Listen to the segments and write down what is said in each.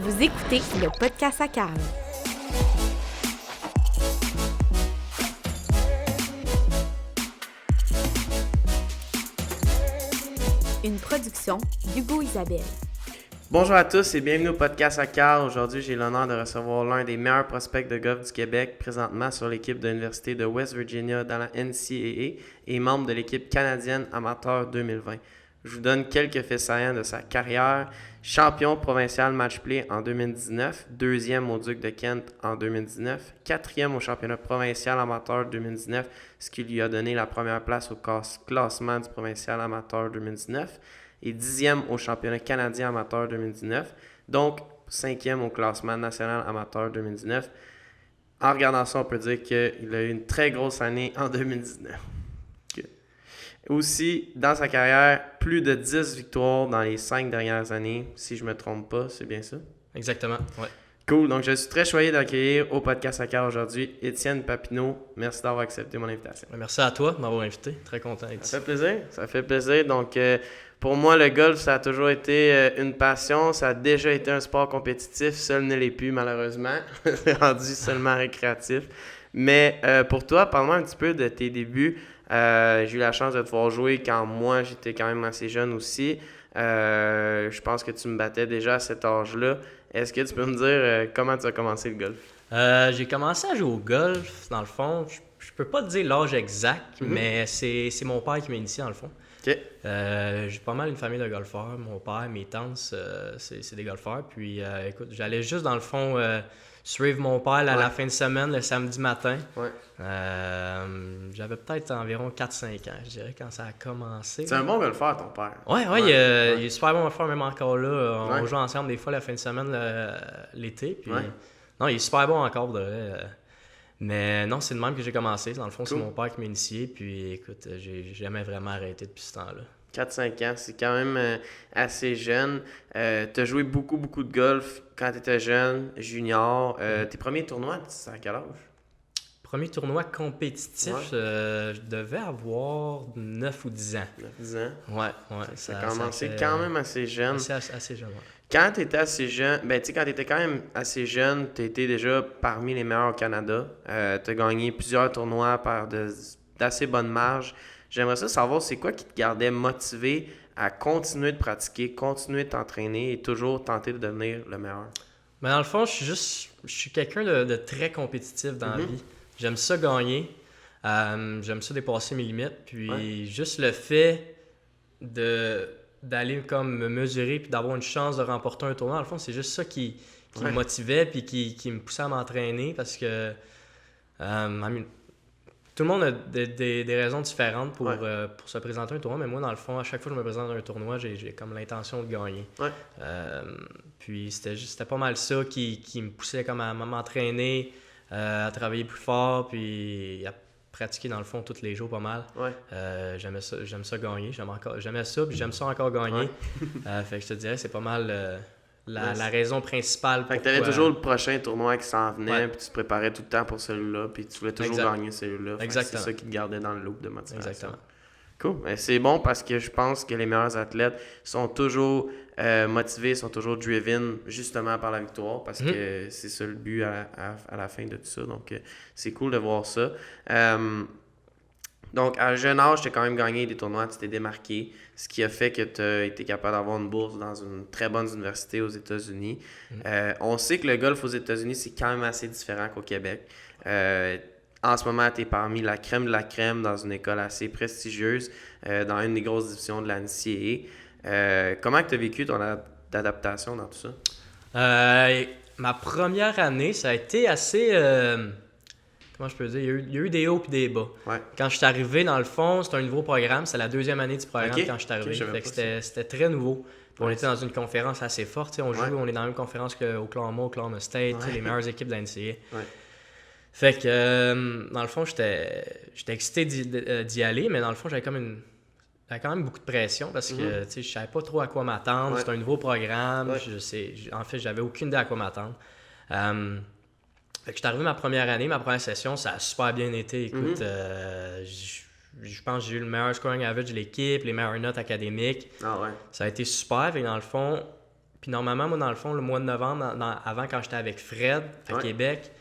Vous écoutez le podcast à Carl. Une production d'Hugo Isabelle. Bonjour à tous et bienvenue au podcast à Carl. Aujourd'hui, j'ai l'honneur de recevoir l'un des meilleurs prospects de golf du Québec, présentement sur l'équipe de l'Université de West Virginia dans la NCAA et membre de l'équipe canadienne amateur 2020. Je vous donne quelques faits saillants de sa carrière. Champion provincial match-play en 2019, deuxième au Duc de Kent en 2019, quatrième au championnat provincial amateur 2019, ce qui lui a donné la première place au classement du provincial amateur 2019, et 10e au championnat canadien amateur 2019, donc 5e au classement national amateur 2019. En regardant ça, on peut dire qu'il a eu une très grosse année en 2019. Aussi, dans sa carrière, plus de 10 victoires dans les 5 dernières années, si je ne me trompe pas, c'est bien ça? Exactement, ouais. Cool, donc je suis très choyé d'accueillir au podcast à Carl aujourd'hui Étienne Papineau. Merci d'avoir accepté mon invitation. Merci à toi de m'avoir invité, très content d'être ici. Ça fait plaisir. Donc, pour moi, le golf, ça a toujours été une passion. Ça a déjà été un sport compétitif. Seul ne l'est plus, malheureusement. C'est rendu seulement récréatif. Mais pour toi, parle-moi un petit peu de tes débuts. J'ai eu la chance de te voir jouer quand moi, j'étais quand même assez jeune aussi. Je pense que tu me battais déjà à cet âge-là. Est-ce que tu peux me dire comment tu as commencé le golf? J'ai commencé à jouer au golf, dans le fond. Je peux pas te dire l'âge exact, mais c'est mon père qui m'a initié, dans le fond. OK. J'ai pas mal une famille de golfeurs. Mon père, mes tantes, c'est des golfeurs. Puis, écoute, j'allais juste, dans le fond, suivre mon père la fin de semaine, le samedi matin. Ouais. J'avais peut-être environ 4-5 ans, je dirais, quand ça a commencé. C'est un bon golfeur, ton père. Ouais, il est super bon golfeur, même encore là. On joue ensemble des fois la fin de semaine, l'été. Puis, non, il est super bon encore, de vrai. Mais non, c'est de même que j'ai commencé. Dans le fond, c'est mon père qui m'a initié. Puis écoute, j'ai jamais vraiment arrêté depuis ce temps-là. 4-5 ans, c'est quand même assez jeune. Tu as joué beaucoup de golf quand tu étais jeune, junior. Tes premiers tournois, c'est à quel âge? Premier tournoi compétitif, je devais avoir 9 ou 10 ans. 10 ans? Ouais. Ça a commencé quand même assez jeune. Assez jeune, ouais. Quand tu étais assez jeune, quand tu étais quand même assez jeune, tu étais déjà parmi les meilleurs au Canada. Tu as gagné plusieurs tournois par d'assez bonnes marges. J'aimerais savoir c'est quoi qui te gardait motivé à continuer de pratiquer, continuer de t'entraîner et toujours tenter de devenir le meilleur? Mais dans le fond, je suis quelqu'un de très compétitif dans la vie. J'aime ça gagner. J'aime ça dépasser mes limites. Puis juste le fait d'aller comme me mesurer puis d'avoir une chance de remporter un tournoi, dans le fond, c'est juste ça qui me motivait puis qui me poussait à m'entraîner parce que tout le monde a des raisons différentes pour se présenter à un tournoi, mais moi, dans le fond, à chaque fois que je me présente à un tournoi, j'ai comme l'intention de gagner. Ouais. Puis c'était pas mal ça qui me poussait comme à m'entraîner, à travailler plus fort, puis à pratiquer dans le fond tous les jours pas mal. Ouais. J'aime ça gagner, j'aimais ça, puis j'aime ça encore gagner. Fait que je te dirais, c'est pas mal la raison principale. Fait que tu avais toujours le prochain tournoi qui s'en venait, puis tu te préparais tout le temps pour celui-là, puis tu voulais toujours gagner celui-là. C'est ça qui te gardait dans le loop de motivation. Exactement. Cool. Mais c'est bon parce que je pense que les meilleurs athlètes sont toujours motivés, sont toujours driven justement par la victoire parce que c'est ça le but à la fin de tout ça. Donc, c'est cool de voir ça. Donc, à jeune âge, tu as quand même gagné des tournois, tu t'es démarqué, ce qui a fait que tu as été capable d'avoir une bourse dans une très bonne université aux États-Unis. On sait que le golf aux États-Unis, c'est quand même assez différent qu'au Québec. En ce moment, tu es parmi la crème de la crème dans une école assez prestigieuse, dans une des grosses divisions de la NCAA. Comment tu as vécu ton adaptation dans tout ça? Ma première année, ça a été assez... comment je peux dire? Il y a eu des hauts et des bas. Ouais. Quand je suis arrivé, dans le fond, c'était un nouveau programme. C'est la deuxième année du programme quand je suis arrivé. Fait que c'était très nouveau. Puis on était dans une conférence assez forte. On est dans la même conférence qu'Oklahoma State, les meilleures équipes de la NCAA. Ouais. Fait que, dans le fond, j'étais excité d'y aller, mais dans le fond, j'avais quand même beaucoup de pression parce que je savais pas trop à quoi m'attendre. C'était un nouveau programme. En fait, j'avais aucune idée à quoi m'attendre. Fait que je suis arrivé ma première année, ma première session, ça a super bien été. Écoute, je pense que j'ai eu le meilleur scoring average de l'équipe, les meilleures notes académiques. Ah ouais. Ça a été super. Fait que dans le fond, Puis normalement, moi, dans le fond, le mois de novembre, avant, quand j'étais avec Fred à Québec,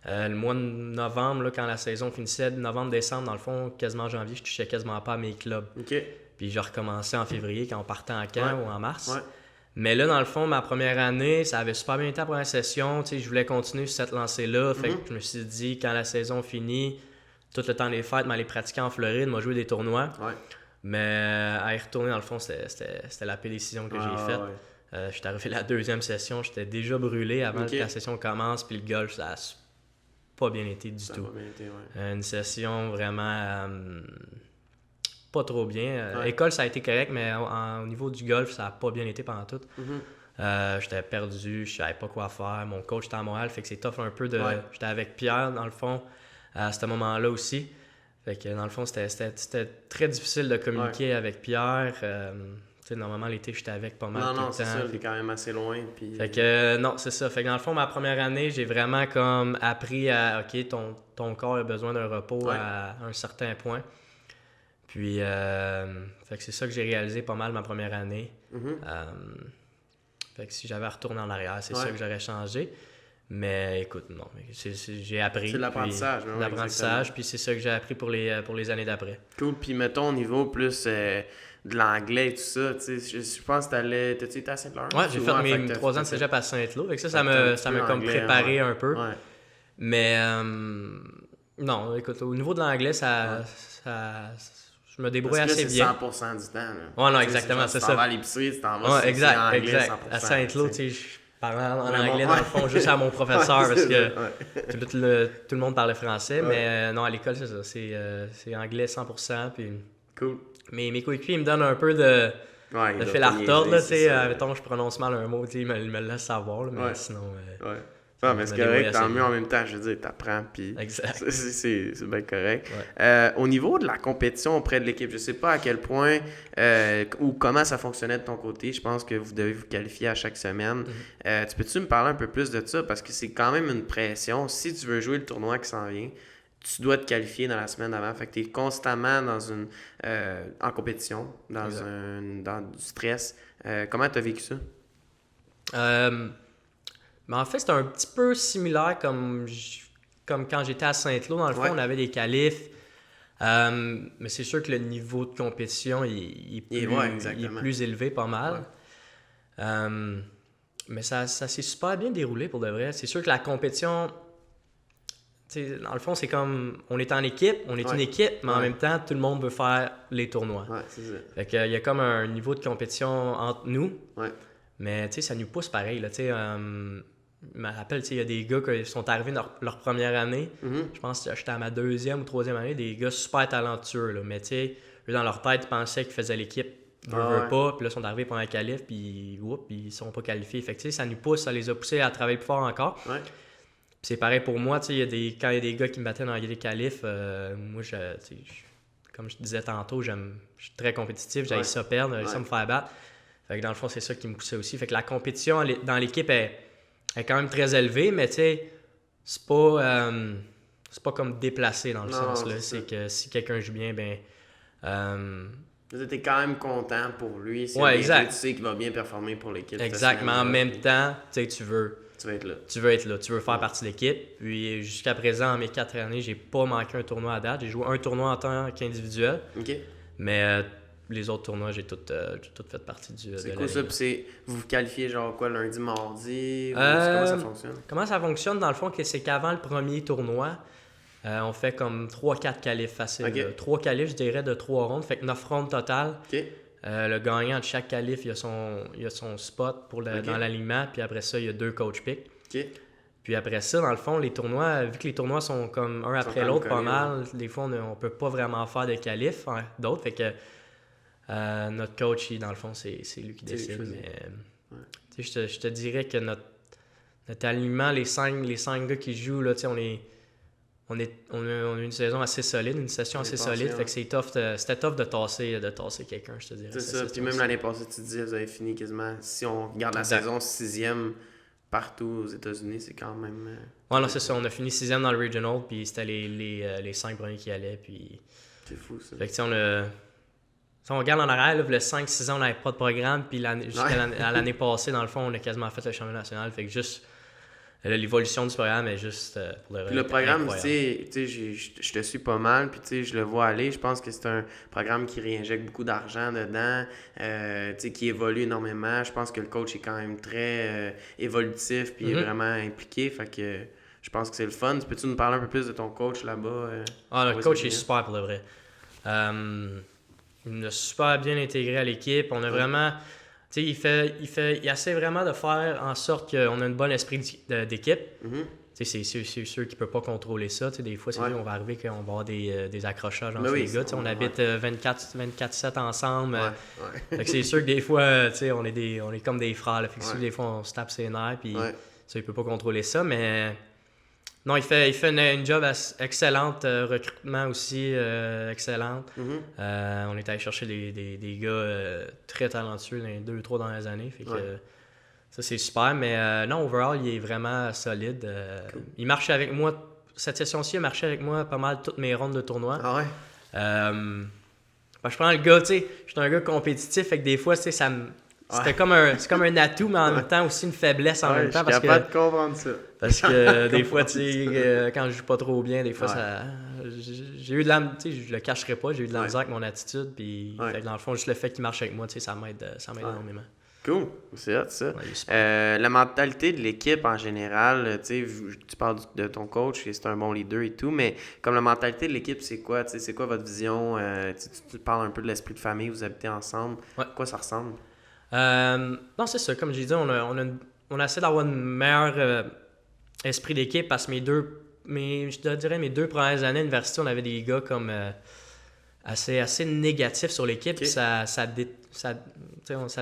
le mois de novembre, là, quand la saison finissait, novembre-décembre, dans le fond, quasiment janvier, je touchais quasiment pas à mes clubs. Puis je recommençais en février quand on partait en camp ou en mars. Mais là, dans le fond, ma première année, ça avait super bien été la première session. Je voulais continuer sur cette lancée-là. Fait que je me suis dit, quand la saison finit, tout le temps des fêtes, m'aller pratiquer en Floride, m'a joué des tournois. Mais à y retourner, dans le fond, c'était la pire décision que j'ai faite. J'étais arrivé la deuxième session, j'étais déjà brûlé avant que la session commence. Puis le golf, ça a pas bien été du tout. Une session vraiment pas trop bien. École, ça a été correct, mais au niveau du golf, ça a pas bien été pendant tout. J'étais perdu, je savais pas quoi faire. Mon coach était à Montréal, fait que c'est tough un peu de... J'étais avec Pierre, dans le fond, à ce moment-là aussi. Fait que dans le fond, c'était très difficile de communiquer avec Pierre. Normalement, l'été, j'étais avec pas mal tout le temps. Non, c'est ça, il est quand même assez loin. Puis... Fait que non, c'est ça. Fait que dans le fond, ma première année, j'ai vraiment comme appris à, OK, ton corps a besoin d'un repos à un certain point. Puis, fait que c'est ça que j'ai réalisé pas mal ma première année. Fait que si j'avais retourné en arrière, c'est ça que j'aurais changé. Mais écoute, non, j'ai appris. C'est de l'apprentissage. C'est de l'apprentissage, puis c'est ça que j'ai appris pour les années d'après. Cool. Puis mettons au niveau plus de l'anglais et tout ça, tu sais, je pense que t'as-tu été à Saint-Laurent? Ouais, j'ai fait mes 3 ans de cégep à Saint-Lô. Fait que ça m'a comme préparé un peu. Mais non, écoute, au niveau de l'anglais, je me débrouille assez bien. C'est 100% du temps. Là. Ouais, non, exactement, c'est ça. Tu t'en vas à l'épicerie, tu t'en vas exact, en anglais 100%. À Saint-Lô, tu sais, je parlais en anglais dans le fond juste à mon professeur parce que tout le monde parlait français. Mais non, à l'école, c'est ça. C'est anglais 100%. Puis cool. Mes coéquipiers, ils me donnent un peu de fil à retordre. Mettons, je prononce mal un mot, ils me le laissent savoir. Là, mais sinon... Non, mais c'est correct, tant mieux en même temps, je veux dire, t'apprends, puis c'est bien correct. Au niveau de la compétition auprès de l'équipe, je sais pas à quel point ou comment ça fonctionnait de ton côté, je pense que vous devez vous qualifier à chaque semaine. Tu peux-tu me parler un peu plus de ça, parce que c'est quand même une pression, si tu veux jouer le tournoi qui s'en vient, tu dois te qualifier dans la semaine d'avant, fait que t'es constamment en compétition, dans du stress. Comment t'as vécu ça? Mais en fait, c'est un petit peu similaire comme quand j'étais à Saint-Lô. Dans le fond, on avait des qualifs. Mais c'est sûr que le niveau de compétition il est plus élevé, pas mal. Mais ça s'est super bien déroulé pour de vrai. C'est sûr que la compétition, dans le fond, c'est comme on est en équipe, on est une équipe, mais en même temps, tout le monde veut faire les tournois. C'est ça. Fait qu'il y a comme un niveau de compétition entre nous. Mais ça nous pousse pareil. Là, je me rappelle, il y a des gars qui sont arrivés leur première année. Je pense que j'étais à ma 2e ou 3e année, des gars super talentueux. Là, mais eux, dans leur tête, ils pensaient qu'ils faisaient l'équipe, veulent pas. Puis là, ils sont arrivés pour un qualif, puis ils sont pas qualifiés. Fait que ça nous pousse, ça les a poussés à travailler plus fort encore. Puis c'est pareil pour moi. Quand il y a des gars qui me battaient dans les qualifs, moi, comme je disais tantôt, je suis très compétitif, j'aime ça perdre, j'aime ça me faire battre. Fait que dans le fond, c'est ça qui me poussait aussi. Fait que la compétition dans l'équipe est quand même très élevée, mais c'est pas comme déplacé dans le sens. Là. C'est que si quelqu'un joue bien, t'es quand même content pour lui. Exact. Tu sais qu'il va bien performer pour l'équipe. Exactement. En même temps, tu veux être là. Tu veux être là. Tu veux faire partie de l'équipe. Puis jusqu'à présent, en mes 4 années, j'ai pas manqué un tournoi à date. J'ai joué un tournoi en tant qu'individuel. Mais les autres tournois, j'ai tout fait partie de c'est cool ça, puis vous vous qualifiez genre quoi, lundi, mardi? Comment ça fonctionne? Comment ça fonctionne dans le fond, c'est qu'avant le premier tournoi, on fait comme 3-4 qualifs faciles. 3 qualifs, je dirais, de 3 rondes, fait que 9 rondes totales. Le gagnant de chaque qualif, il a son spot dans l'alignement, puis après ça, il y a 2 coach picks. Puis après ça, dans le fond, les tournois, vu que les tournois sont comme un après l'autre, pas mal, des fois, on peut pas vraiment faire de qualifs, d'autres, fait que notre coach, dans le fond, c'est lui qui décide. Mais je te dirais que notre alignement, les 5 gars qui jouent, là, on a une saison assez solide, une session assez solide. Fait que c'était tough de tasser quelqu'un, je te dirais. C'est ça. Puis même l'année passée, tu disais, vous avez fini quasiment, si on regarde la saison 6e partout aux États-Unis, c'est quand même... non, c'est ça. On a fini 6e dans le Regional, puis c'était les 5 premiers qui allaient. Puis... C'est fou, ça. Fait que on a... Si on regarde en arrière, là, le 5-6 ans, on n'avait pas de programme, puis jusqu'à l'année passée, dans le fond, on a quasiment fait le championnat national. Fait que juste l'évolution du programme est juste pour le programme, tu sais, je te suis pas mal, puis tu sais, je le vois aller. Je pense que c'est un programme qui réinjecte beaucoup d'argent dedans, tu sais, qui évolue énormément. Je pense que le coach est quand même très évolutif, puis est vraiment impliqué. Fait que je pense que c'est le fun. Peux-tu nous parler un peu plus de ton coach là-bas? Le coach est super pour le vrai. Il nous a super bien intégré à l'équipe. On a vraiment... Tu sais, il essaie vraiment de faire en sorte qu'on a un bon esprit d'équipe. Tu sais, c'est sûr qu'il ne peut pas contrôler ça. Tu sais, des fois, c'est sûr qu'on va arriver qu'on va avoir des accrochages entre les gars. Tu sais, on habite 24/7 ensemble. Fait que c'est sûr que des fois, tu sais, on est comme des frères. Là. Fait que sûr, des fois, on se tape ses nerfs. Puis ça, il ne peut pas contrôler ça. Mais... Non, il fait une job excellente, recrutement aussi excellente. On est allé chercher des gars très talentueux dans les 2-3 dernières années. Fait que, ça, c'est super. Mais non, overall, il est vraiment solide. Cool. Il marche avec moi. Cette session-ci, il a marché avec moi pas mal toutes mes rondes de tournoi. Ah ouais? Je prends le gars, tu sais, je suis un gars compétitif. Fait que des fois, tu sais, ça me... C'est comme un atout, mais en même temps aussi une faiblesse en même temps. Je suis capable de comprendre ça. Parce que des fois, tu sais, quand je joue pas trop bien, des fois, ça... J'ai eu de la... Tu sais, je le cacherai pas, j'ai eu de la misère avec mon attitude. Puis, fait que dans le fond, juste le fait qu'il marche avec moi, tu sais, ça m'aide énormément. Cool, c'est hot, ça. La mentalité de l'équipe en général, tu sais, tu parles de ton coach, c'est un bon leader et tout, mais comme la mentalité de l'équipe, c'est quoi? Tu sais, c'est quoi votre vision? Tu parles un peu de l'esprit de famille, vous habitez ensemble. À quoi ça ressemble? Non, c'est ça. Comme j'ai dit, on a essayé d'avoir une meilleure esprit d'équipe parce que je dirais mes 2 premières années à l'université, on avait des gars comme assez négatifs sur l'équipe. Okay. Ça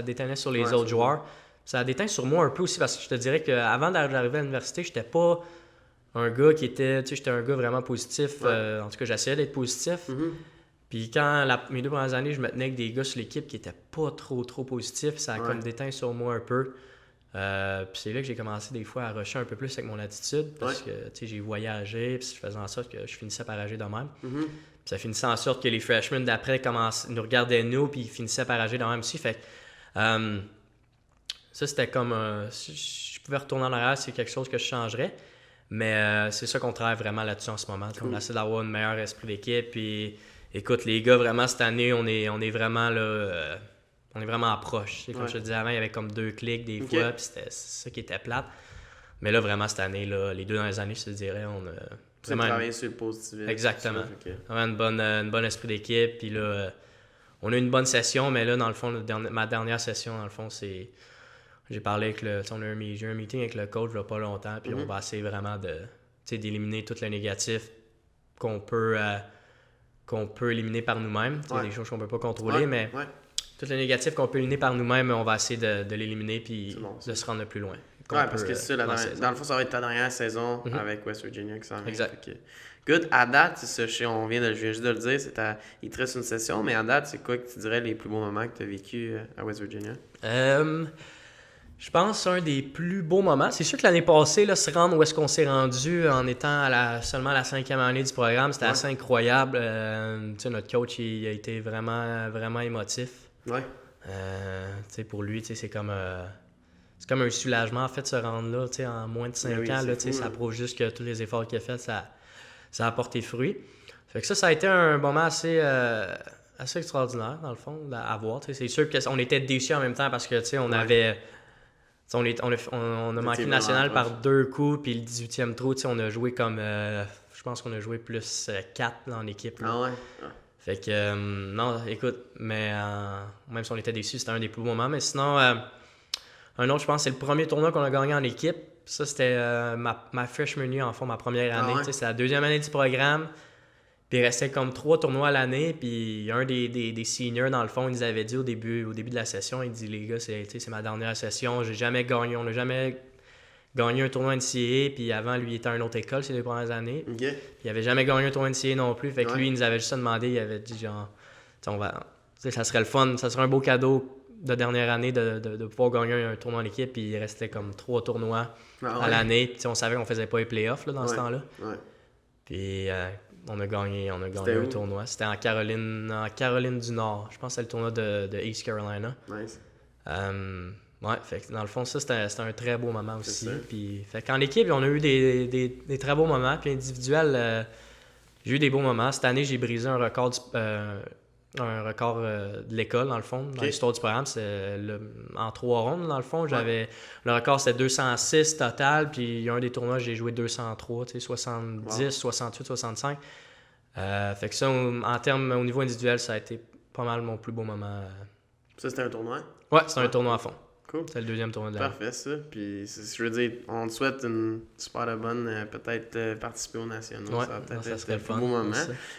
déteignait sur les autres joueurs. Ça déteint sur moi un peu aussi parce que je te dirais qu'avant d'arriver à l'université, j'étais pas un gars qui était... Tu sais, j'étais un gars vraiment positif. En tout cas, j'essayais d'être positif. Puis quand mes 2 premières années, je me tenais avec des gars sur l'équipe qui étaient pas trop positifs, ça a comme déteint sur moi un peu. Puis c'est là que j'ai commencé des fois à rusher un peu plus avec mon attitude parce que j'ai voyagé, puis je faisais en sorte que je finissais par agir de même. Puis ça finissait en sorte que les freshmen d'après nous regardaient nous, puis ils finissaient par agir de même aussi. Fait que ça, c'était comme... si je pouvais retourner en arrière, c'est quelque chose que je changerais. Mais c'est ça qu'on travaille vraiment là-dessus en ce moment. Cool. On essaie d'avoir un meilleur esprit d'équipe, puis... Écoute, les gars, vraiment, cette année, on est vraiment là... on est vraiment proche. Comme je te disais avant, il y avait comme 2 clics des fois, puis c'était ça qui était plate. Mais là, vraiment, cette année, là, les 2 dernières années, je te dirais, on a... Vous avez travaillé sur le positif. Exactement. Vraiment une bonne esprit d'équipe. Puis là, on a eu une bonne session, mais là, dans le fond, ma dernière session, dans le fond, c'est... J'ai parlé avec j'ai eu un meeting avec le coach il n'y a pas longtemps, puis on va essayer vraiment d'éliminer tout le négatif qu'on peut éliminer par nous-mêmes. Il y a des choses qu'on ne peut pas contrôler, mais tout le négatif qu'on peut éliminer par nous-mêmes, on va essayer de l'éliminer puis de se rendre le plus loin. Parce que c'est ça, dans le fond, ça va être ta dernière saison avec West Virginia qui s'en vient. Exact. Good. À date, je viens juste de le dire, il te reste une session, mais à date, c'est quoi que tu dirais les plus beaux moments que tu as vécu à West Virginia? Je pense un des plus beaux moments. C'est sûr que l'année passée, là, se rendre où est-ce qu'on s'est rendu en étant seulement à la 5e année du programme, c'était assez incroyable. Notre coach, il a été vraiment, vraiment émotif. Pour lui, c'est comme un soulagement en fait de se rendre là, en moins de 5 ans. Là, ça prouve juste que tous les efforts qu'il a fait, ça a porté fruit. Fait que ça a été un moment assez extraordinaire, dans le fond, à voir. C'est sûr qu'on était déçus en même temps parce que on avait... On a manqué le national par 2 coups, puis le 18e trou, on a joué comme... je pense qu'on a joué plus 4 dans l'équipe. Fait que, non, écoute, mais même si on était déçus, c'était un des plus beaux moments. Mais sinon, un autre, je pense, c'est le premier tournoi qu'on a gagné en équipe. Ça, c'était ma freshman year, en fond, ma première année. C'est la 2e année du programme. Puis il restait comme 3 tournois à l'année. Puis un des seniors, dans le fond, il nous avait dit au début de la session, il dit, les gars, c'est ma dernière session. On n'a jamais gagné un tournoi NCAA. Puis avant, lui, il était à une autre école ces 2 premières années. Puis il n'avait jamais gagné un tournoi NCAA non plus. Fait que lui, il nous avait juste demandé, il avait dit genre, ça serait le fun, ça serait un beau cadeau de dernière année de pouvoir gagner un tournoi en équipe. Puis il restait comme 3 tournois à l'année. Puis on savait qu'on faisait pas les playoffs là, dans ce temps-là. Puis On a gagné un tournoi. C'était en Caroline du Nord. Je pense que c'était le tournoi de East Carolina. Nice. Fait que dans le fond, ça, c'était un très beau moment aussi. Puis, fait qu'en équipe, on a eu des très beaux moments. Puis individuel, j'ai eu des beaux moments. Cette année, j'ai brisé un record de l'école, dans le fond, dans l'histoire du programme. C'est en 3 rondes, dans le fond. Le record, c'était 206 total. Puis il y a un des tournois, j'ai joué 203, 70, 68, 65. Fait que ça, en termes, au niveau individuel, ça a été pas mal mon plus beau moment. Ça, c'était un tournoi? Ouais, c'était un tournoi à fond. Cool. C'est le 2e tournoi de l'année. Parfait, ça. Puis, je veux dire, on te souhaite une super bonne, peut-être participer aux nationaux. Ouais, ça va peut-être ça serait un le fun. beau moment.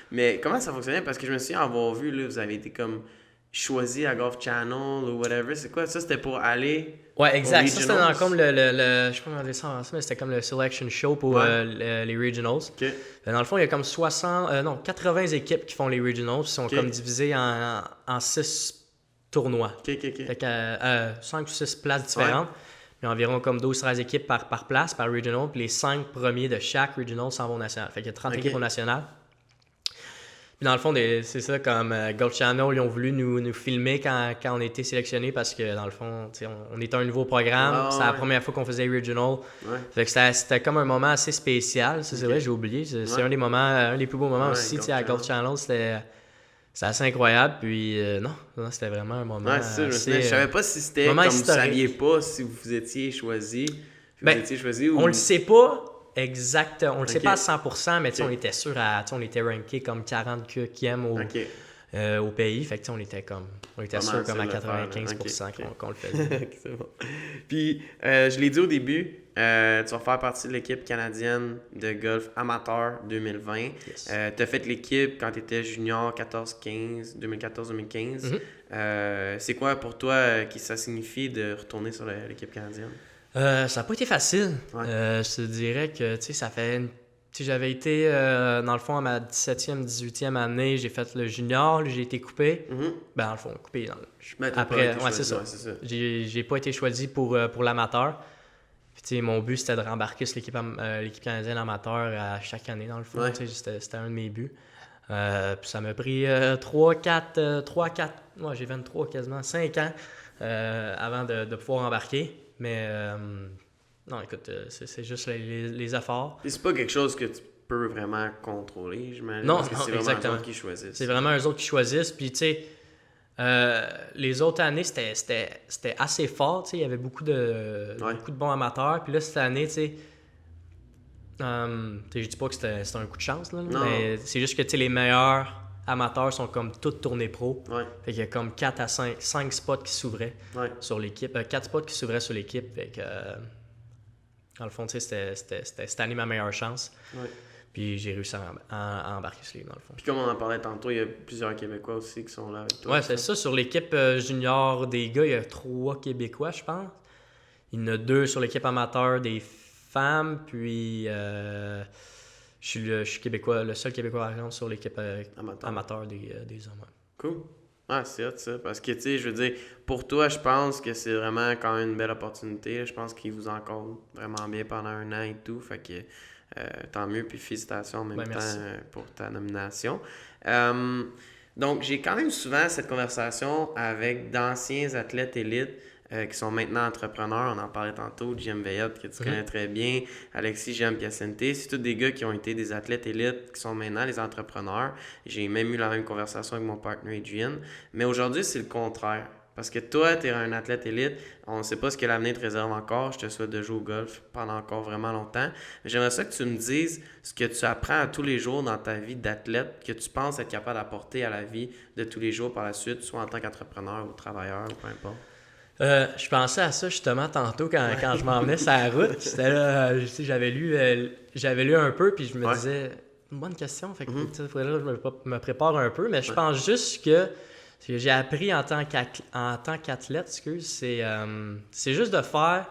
Mais comment ça fonctionnait? Parce que je me souviens avoir vu, là, vous avez été comme choisi à Golf Channel ou whatever. C'est quoi ça? C'était pour aller. Ouais, exact. Ça, c'était dans comme je sais pas comment dire ça en français, mais c'était comme le selection show pour les regionals. Okay. Dans le fond, il y a comme 80 équipes qui font les regionals. Qui sont comme divisées en 6 tournois. Fait que 5 ou 6 places différentes. Il y a environ comme 12-13 équipes par place, par regional. Puis les 5 premiers de chaque regional s'en vont au national. Fait qu'il y a 30 équipes au national. Puis dans le fond, c'est ça, comme Golf Channel, ils ont voulu nous filmer quand on était sélectionnés parce que dans le fond, on était un nouveau programme. C'était la première fois qu'on faisait regional. Fait que c'était comme un moment assez spécial. Ça, c'est vrai, j'ai oublié. C'est un des plus beaux moments aussi à Golf Channel. C'était assez incroyable, puis non, c'était vraiment un moment je savais pas si c'était comme historique. Vous saviez pas si vous étiez choisi. On le sait pas exactement, on le sait pas à 100%, mais on était sûr on était ranké comme 40e au pays, fait que on était sûr comme à 95% qu'on le faisait. C'est bon. Puis, je l'ai dit au début, tu vas faire partie de l'équipe canadienne de golf amateur 2020. Yes. Tu as fait l'équipe quand tu étais junior 2014-2015. C'est quoi pour toi qui ça signifie de retourner sur l'équipe canadienne? Ça n'a pas été facile. Je te dirais que ça fait... j'avais été, dans le fond, à ma 17e, 18e année, j'ai fait le junior, j'ai été coupé. Ben, dans le fond, coupé. Après, c'est ça. J'ai pas été choisi pour l'amateur. Puis, mon but, c'était de rembarquer sur l'équipe canadienne amateur à chaque année, dans le fond. C'était un de mes buts. Puis ça m'a pris 3-4... j'ai 23, quasiment 5 ans avant de pouvoir embarquer. Mais non, écoute, c'est juste les efforts. Et c'est pas quelque chose que tu peux vraiment contrôler, j'imagine. Non, parce que c'est exactement. vraiment eux autres qui choisissent. C'est vraiment eux autres qui choisissent. Puis, tu sais, les autres années, c'était assez fort. Tu sais, il y avait beaucoup de bons amateurs. Puis là, cette année, tu sais, je dis pas que c'était un coup de chance, là, mais c'est juste que, tu sais, les meilleurs amateurs sont comme toutes tournées pro. Fait qu'il y a comme 4 à 5 spots qui s'ouvraient sur l'équipe. 4 spots qui s'ouvraient sur l'équipe. Fait que, dans le fond, tu sais, c'était cette année ma meilleure chance. Puis j'ai réussi à embarquer sur l'équipe, dans le fond. Puis comme on en parlait tantôt, il y a plusieurs Québécois aussi qui sont là avec toi. Ouais, c'est ça. Sur l'équipe junior des gars, il y a 3 Québécois, je pense. Il y en a 2 sur l'équipe amateur des femmes. Puis... Je suis Québécois, le seul Québécois par exemple sur l'équipe amateur des hommes. Cool. C'est hot ça. Parce que, tu sais, je veux dire, pour toi, je pense que c'est vraiment quand même une belle opportunité. Je pense qu'il vous encadre vraiment bien pendant 1 an et tout. Fait que tant mieux. Puis félicitations en même temps pour ta nomination. Donc, j'ai quand même souvent cette conversation avec d'anciens athlètes élites qui sont maintenant entrepreneurs. On en parlait tantôt, Jim Veillot, que tu connais très bien, Alexis Piacente. C'est tous des gars qui ont été des athlètes élites, qui sont maintenant les entrepreneurs. J'ai même eu la même conversation avec mon partenaire Adrian. Mais aujourd'hui, c'est le contraire. Parce que toi, tu es un athlète élite. On ne sait pas ce que l'avenir te réserve encore. Je te souhaite de jouer au golf pendant encore vraiment longtemps. Mais j'aimerais ça que tu me dises ce que tu apprends à tous les jours dans ta vie d'athlète, que tu penses être capable d'apporter à la vie de tous les jours par la suite, soit en tant qu'entrepreneur ou travailleur ou peu importe. Je pensais à ça justement tantôt quand je m'en venais sur la route. C'était là, j'avais lu un peu puis je me disais, une bonne question, fait que il faudrait que je me prépare un peu, mais je pense juste que ce que j'ai appris en tant qu'athlète, c'est juste de faire,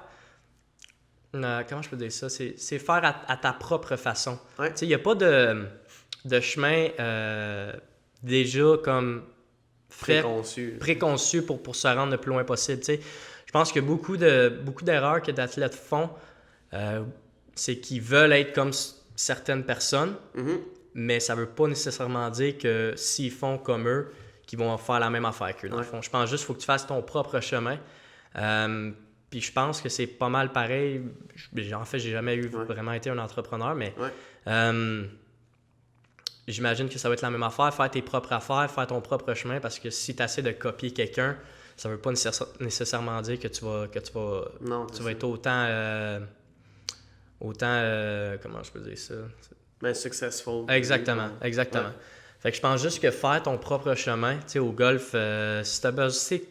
comment je peux dire ça, c'est faire à ta propre façon. Il n'y a pas de chemin déjà comme préconçu pour se rendre le plus loin possible. T'sais. Je pense que beaucoup d'erreurs que d'athlètes font, c'est qu'ils veulent être comme certaines personnes, mais ça veut pas nécessairement dire que s'ils font comme eux, qu'ils vont faire la même affaire qu'eux. Dans le fond, je pense juste qu'il faut que tu fasses ton propre chemin. Puis je pense que c'est pas mal pareil. En fait, j'ai jamais vraiment été un entrepreneur, mais j'imagine que ça va être la même affaire, faire tes propres affaires, faire ton propre chemin, parce que si tu essaies de copier quelqu'un, ça veut pas nécessairement dire que tu vas être autant comment je peux dire ça? Successful. Exactement. Fait que je pense juste que faire ton propre chemin, tu sais, au golf, si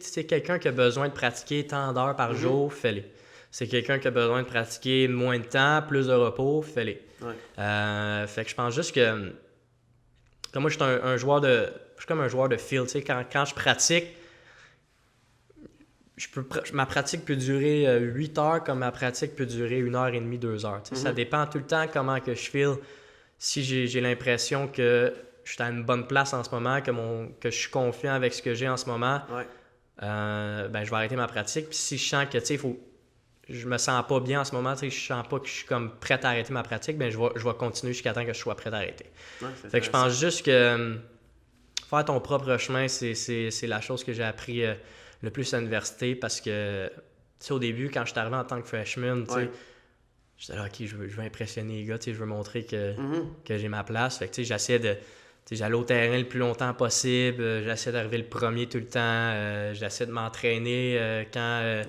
c'est quelqu'un qui a besoin de pratiquer tant d'heures par jour, fais-le. C'est quelqu'un qui a besoin de pratiquer moins de temps, plus de repos, fais-le. Fait que je pense juste que comme moi, je suis comme un joueur de field. Tu sais, quand je pratique, ma pratique peut durer 8 heures comme ma pratique peut durer 1h30, 2 heures. Tu sais, ça dépend tout le temps comment que je feel. Si j'ai l'impression que je suis à une bonne place en ce moment, que je suis confiant avec ce que j'ai en ce moment, je vais arrêter ma pratique. Puis si je sens que je me sens pas bien en ce moment, je sens pas que je suis comme prêt à arrêter ma pratique, je vais continuer jusqu'à temps que je sois prêt à arrêter. Fait que je pense juste que faire ton propre chemin, c'est la chose que j'ai appris le plus à l'université, parce que au début, quand je suis arrivé en tant que freshman, je disais, OK, je veux impressionner les gars, je veux montrer que j'ai ma place. Fait que j'allais au terrain le plus longtemps possible, j'essayais d'arriver le premier tout le temps, j'essayais de m'entraîner quand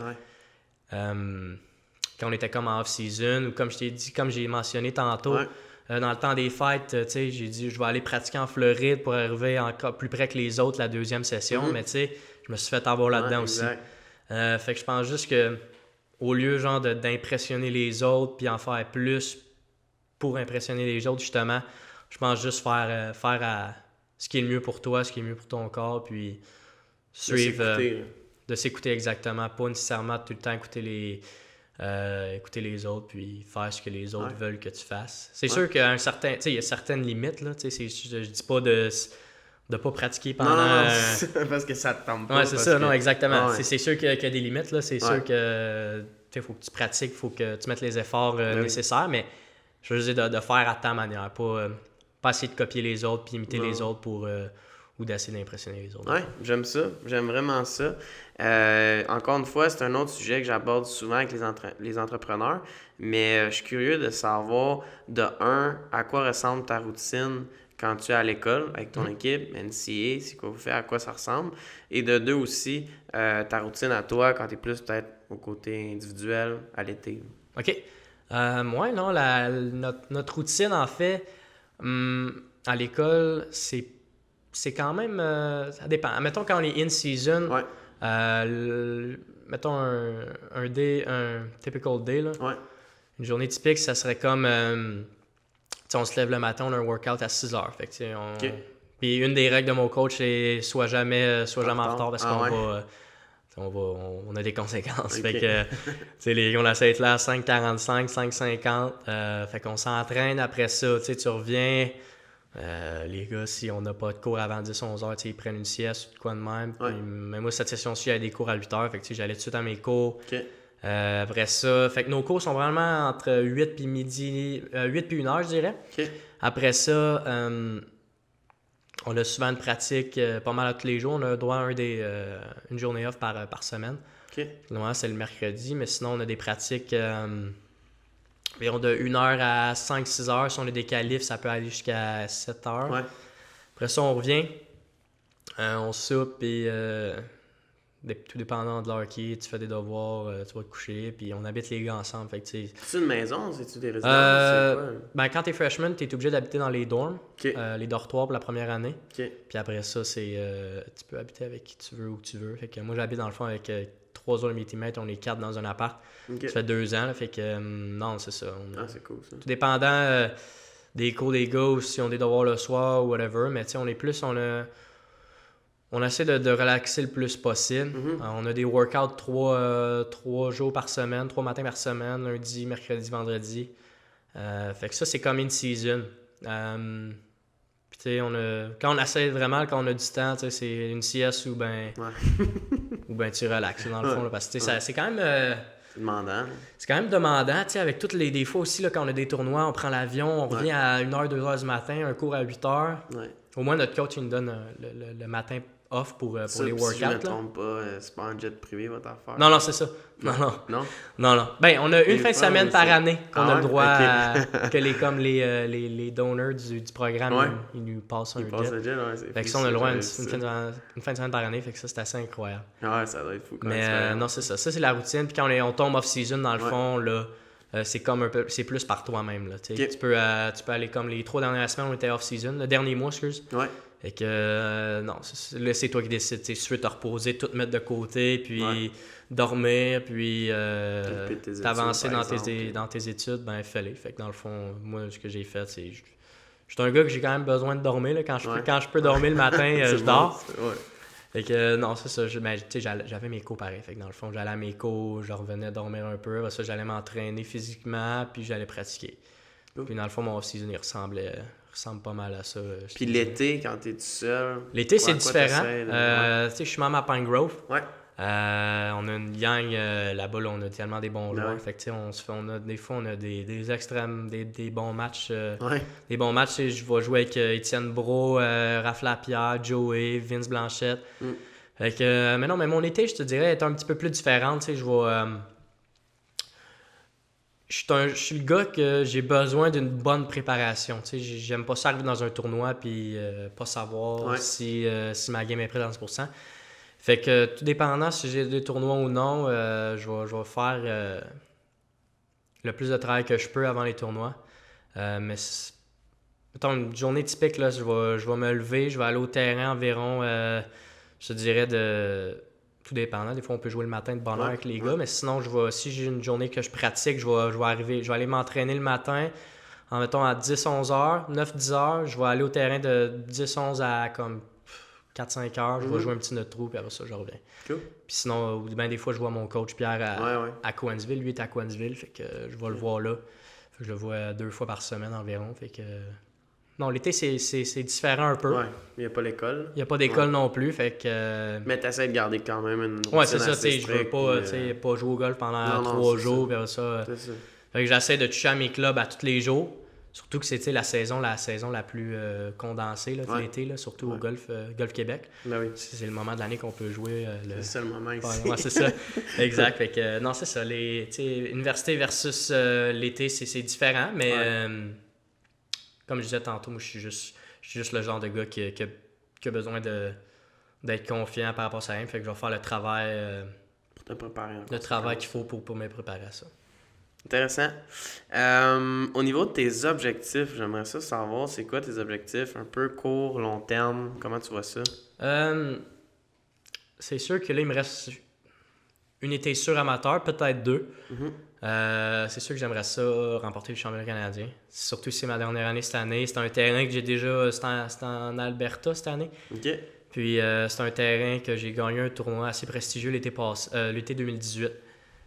on était comme en off-season, ou comme je t'ai dit, comme j'ai mentionné tantôt, dans le temps des fêtes, j'ai dit je vais aller pratiquer en Floride pour arriver encore plus près que les autres la deuxième session, mais je me suis fait avoir là-dedans aussi. Fait que je pense juste que au lieu genre d'impressionner les autres puis en faire plus pour impressionner les autres, justement, je pense juste faire ce qui est le mieux pour toi, ce qui est le mieux pour ton corps, puis suivre... De s'écouter exactement, pas nécessairement tout le temps écouter les autres puis faire ce que les autres veulent que tu fasses. C'est sûr qu'il y a certaines limites, là, je dis pas de pas pratiquer pendant... Non, parce que ça te tente pas. Ouais, c'est ça, non, exactement. C'est sûr qu'il y a des limites, là, c'est sûr que il faut que tu pratiques, il faut que tu mettes les efforts nécessaires, mais je veux dire de faire à ta manière, pas essayer de copier les autres puis imiter les autres ou d'essayer d'impressionner les autres. Oui, j'aime ça. J'aime vraiment ça. Encore une fois, c'est un autre sujet que j'aborde souvent avec les entrepreneurs, mais je suis curieux de savoir, à quoi ressemble ta routine quand tu es à l'école avec ton équipe, NCA, c'est quoi vous faites, à quoi ça ressemble, et de 2 aussi, ta routine à toi quand tu es plus peut-être au côté individuel à l'été. OK. Moi, non, notre routine, en fait, à l'école, c'est quand même... ça dépend. Mettons, quand on est in-season, mettons un typical day, là. Une journée typique, ça serait comme... on se lève le matin, on a un workout à 6 heures. Fait que, Puis une des règles de mon coach, c'est sois jamais en retard, parce qu'on a des conséquences. Fait que, on essaie d'être là à 5h45, 5h50. Fait qu'on s'entraîne après ça. Tu reviens... les gars, si on n'a pas de cours avant 10-11 heures, ils prennent une sieste ou de quoi de même. Mais moi, cette session-ci, j'avais des cours à 8 heures. Fait que j'allais tout de suite à mes cours. Après ça, fait que nos cours sont vraiment entre 8 puis midi, 8 puis 1 heure, je dirais. Après ça, on a souvent une pratique pas mal à tous les jours. On a droit à une journée off par semaine. Normalement, c'est le mercredi, mais sinon, on a des pratiques environ de 1 heure à 5-6 heures. Si on a des qualifs, ça peut aller jusqu'à 7 heures. Après ça, on revient, on soupe, et tout dépendant de l'heure qui est, tu fais des devoirs, tu vas te coucher, puis on habite les gars ensemble. Fait que, c'est une maison? C'est-tu des résidences? Quand t'es freshman, t'es obligé d'habiter dans les dorms, les dortoirs pour la première année. Puis après ça, tu peux habiter avec qui tu veux, où tu veux. Fait que moi, j'habite dans le fond avec 3 autres de mes teammates, on est 4 dans un appart. Ça fait 2 ans, là, fait que non, c'est ça. C'est cool, ça. Tout dépendant des cours des gars, ou si on a des devoirs le soir ou whatever, mais tu sais, on essaie de relaxer le plus possible. On a des workouts 3 jours par semaine, 3 matins par semaine, lundi, mercredi, vendredi. Fait que ça, c'est comme in season. Puis tu sais, quand on essaie vraiment, quand on a du temps, tu sais, c'est une sieste ou ben tu relaxes dans le fond, là, parce que c'est quand même C'est demandant. C'est quand même demandant, tu sais, avec toutes les fois aussi, là, quand on a des tournois, on prend l'avion, on revient à 1h, 2h du matin, un cours à 8h. Ouais. Au moins, notre coach, il nous donne le matin off pour les workouts. Si je me trompe pas, c'est pas un jet privé votre affaire. Non, c'est ça. Non. Ben, on a une fin de semaine par année qu'on a le droit à, que les donneurs du programme, ils nous passent un jet. Fait que ça, on a le droit à une fin de semaine par année, fait que ça, c'est assez incroyable. Ouais, ça doit être fou. Mais non, c'est ça. Ça, c'est la routine. Puis quand on tombe off-season, dans le fond, là, c'est comme un peu, c'est plus par toi-même. Là, tu peux aller comme les 3 dernières semaines, on était off-season. Le dernier mois, excuse. Ouais. Et que non, là, c'est toi qui décides. Si tu veux te reposer, tout mettre de côté, puis dormir, puis t'avancer dans tes études, ben fais-les. Fait que dans le fond, moi, ce que j'ai fait, c'est. Je suis un gars que j'ai quand même besoin de dormir. Là. Quand je peux dormir le matin, je dors. Fait que non, c'est ça. J'avais mes cours pareil. Fait que dans le fond, j'allais à mes cours, je revenais dormir un peu. Après ça, j'allais m'entraîner physiquement, puis j'allais pratiquer. Puis dans le fond, mon off-season, il ressemble pas mal à ça. Puis l'été, quand t'es tout seul... L'été, c'est différent. Tu sais, je suis membre à Pine Grove. Ouais. On a une gang là-bas, là, on a tellement des bons joueurs. Fait que, tu sais, des fois, on a des extrêmes, des bons matchs. Des bons matchs, je vais jouer avec Étienne Brault, Raph Lapierre, Joey, Vince Blanchette. Fait que, mais mon été, je te dirais, est un petit peu plus différent. Tu sais, je vais... Je suis le gars que j'ai besoin d'une bonne préparation. Tu sais, j'aime pas ça arriver dans un tournoi puis pas savoir si ma game est prête à 100%. Fait que tout dépendant si j'ai des tournois ou non, je vais faire le plus de travail que je peux avant les tournois. Mais mettons, une journée typique, là, je vais me lever, je vais aller au terrain environ, je te dirais tout dépendant. Des fois, on peut jouer le matin de bonne heure avec les gars, mais sinon, si j'ai une journée que je pratique, je vais aller m'entraîner le matin, mettons à 10-11 heures, 9-10 heures, je vais aller au terrain de 10-11 à comme 4-5 heures, je vais jouer un petit notre trou, puis après ça, je reviens. Cool. Puis sinon, des fois, je vois mon coach Pierre à Cowansville. Lui est à Cowansville, fait que je vais le voir là. Fait que je le vois 2 fois par semaine environ, fait que... Non, l'été, c'est différent un peu. Ouais, il n'y a pas l'école. Il n'y a pas d'école non plus, fait que... Mais t'essaies de garder quand même une routine. Ouais, c'est ça, je veux pas jouer au golf pendant 3 jours, puis ça. C'est ça. Fait que j'essaie de toucher à mes clubs à tous les jours. Surtout que c'est la saison la plus condensée là, de l'été, là, surtout au Golf Québec. Ben oui. C'est le moment de l'année qu'on peut jouer. C'est ça le moment ici. Ouais, c'est ça. Exact. Fait que, non, c'est ça. Université versus l'été, c'est différent, mais comme je disais tantôt, moi, je suis juste le genre de gars qui a besoin d'être confiant par rapport à ça. Fait que je vais faire le travail, pour te préparer. Le travail qu'il faut pour me préparer à ça. Intéressant. Au niveau de tes objectifs, j'aimerais ça savoir, c'est quoi tes objectifs? Un peu court, long terme, comment tu vois ça? C'est sûr que là, il me reste une été sûre amateur, peut-être 2. C'est sûr que j'aimerais ça remporter le championnat canadien. Surtout si c'est ma dernière année cette année. C'est un terrain que j'ai déjà... C'est en Alberta cette année. OK. Puis c'est un terrain que j'ai gagné un tournoi assez prestigieux l'été 2018.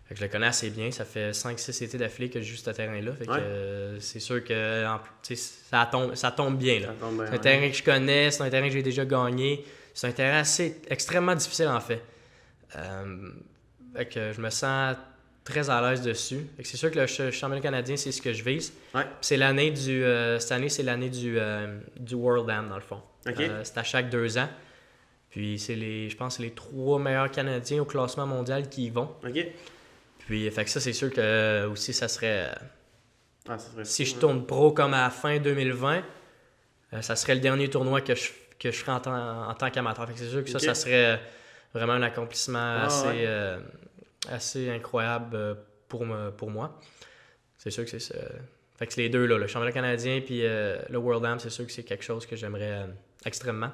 Fait que je le connais assez bien. Ça fait 5-6 étés d'affilée que je joue ce terrain-là. Fait que c'est sûr que ça tombe bien. Là. C'est un terrain que je connais, c'est un terrain que j'ai déjà gagné. C'est un terrain extrêmement difficile en fait. Fait que je me sens très à l'aise dessus. Fait que c'est sûr que le championnat canadien, c'est ce que je vise. Ouais. C'est l'année cette année, c'est l'année du World Am, dans le fond. Okay. C'est à chaque 2 ans. Puis je pense que c'est les 3 meilleurs Canadiens au classement mondial qui y vont. OK. Puis, fait que ça, c'est sûr que aussi, ça serait... si je tourne pro comme à la fin 2020, ça serait le dernier tournoi que je ferai en tant qu'amateur. Fait que c'est sûr que ça serait vraiment un accomplissement assez incroyable pour moi. C'est sûr que c'est ça. Fait que c'est les deux, là, le championnat canadien puis le World Am, c'est sûr que c'est quelque chose que j'aimerais extrêmement.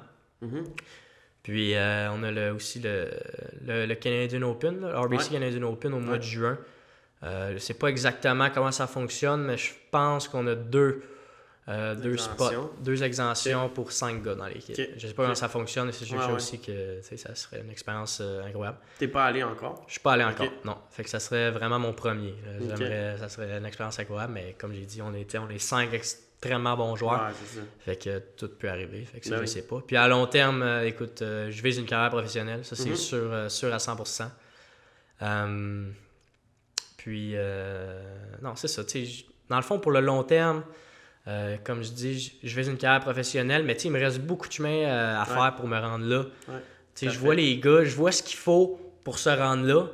Puis on a aussi le Canadian Open, le RBC Canadian Open au mois de juin. Je sais pas exactement comment ça fonctionne, mais je pense qu'on a deux exemptions pour 5 gars dans l'équipe. Je sais pas comment ça fonctionne, mais c'est sûr aussi que ça serait une expérience incroyable. T'es pas allé encore? Je suis pas allé encore, non. Fait que ça serait vraiment mon premier. Ça serait une expérience incroyable, mais comme j'ai dit, on est 5 extrêmement bons joueurs. Ouais, c'est ça. Fait que tout peut arriver. Fait que ça, je sais pas. Puis à long terme, écoute, je vise une carrière professionnelle. Ça, c'est sûr à 100%. Puis, non, c'est ça. Dans le fond, pour le long terme, comme je dis, je vais une carrière professionnelle, mais il me reste beaucoup de chemin à faire pour me rendre là. Je vois les gars, je vois ce qu'il faut pour se rendre là.